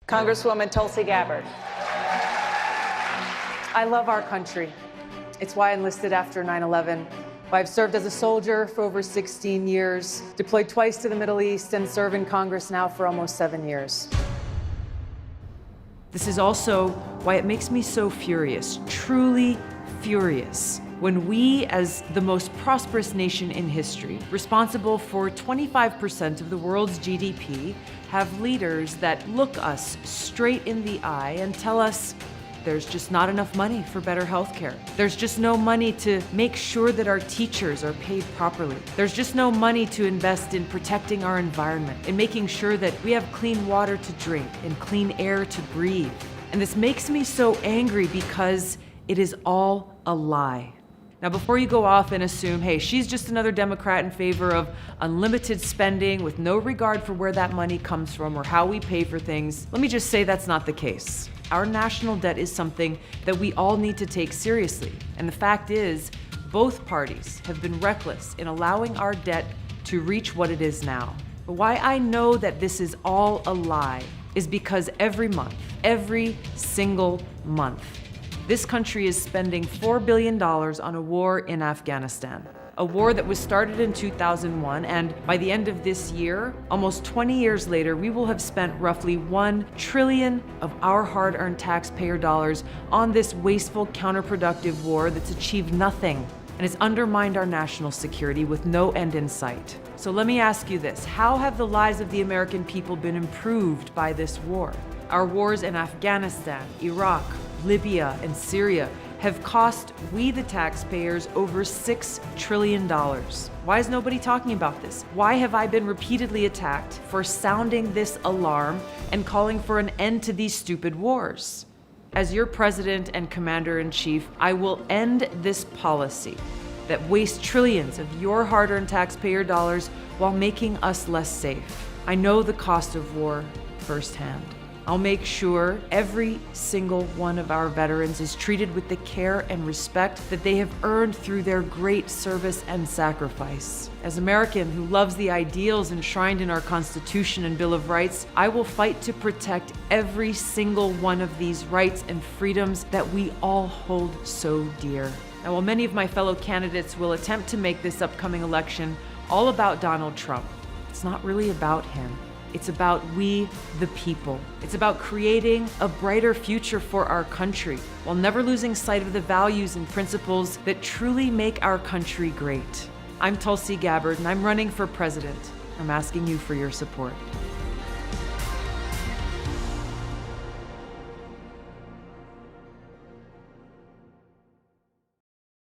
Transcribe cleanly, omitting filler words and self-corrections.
Congresswoman Tulsi Gabbard. I love our country. It's why I enlisted after 9/11. Why I've served as a soldier for over 16 years, deployed twice to the Middle East, and serve in Congress now for almost 7 years. This is also why it makes me so furious, truly furious, when we, as the most prosperous nation in history, responsible for 25% of the world's GDP, have leaders that look us straight in the eye and tell us there's just not enough money for better healthcare. There's just no money to make sure that our teachers are paid properly. There's just no money to invest in protecting our environment, in making sure that we have clean water to drink and clean air to breathe. And this makes me so angry because it is all a lie. Now, before you go off and assume, hey, she's just another Democrat in favor of unlimited spending with no regard for where that money comes from or how we pay for things, let me just say that's not the case. Our national debt is something that we all need to take seriously. And the fact is, both parties have been reckless in allowing our debt to reach what it is now. But why I know that this is all a lie is because every month, every single month, this country is spending $4 billion on a war in Afghanistan, a war that was started in 2001, and by the end of this year, almost 20 years later, we will have spent roughly $1 trillion of our hard-earned taxpayer dollars on this wasteful, counterproductive war that's achieved nothing and has undermined our national security with no end in sight. So let me ask you this: how have the lives of the American people been improved by this war? Our wars in Afghanistan, Iraq, Libya, and Syria have cost we, the taxpayers, over $6 trillion. Why is nobody talking about this? Why have I been repeatedly attacked for sounding this alarm and calling for an end to these stupid wars? As your president and commander-in-chief, I will end this policy that wastes trillions of your hard-earned taxpayer dollars while making us less safe. I know the cost of war firsthand. I'll make sure every single one of our veterans is treated with the care and respect that they have earned through their great service and sacrifice. As an American who loves the ideals enshrined in our Constitution and Bill of Rights, I will fight to protect every single one of these rights and freedoms that we all hold so dear. Now, while many of my fellow candidates will attempt to make this upcoming election all about Donald Trump, it's not really about him. It's about we, the people. It's about creating a brighter future for our country while never losing sight of the values and principles that truly make our country great. I'm Tulsi Gabbard, and I'm running for president. I'm asking you for your support.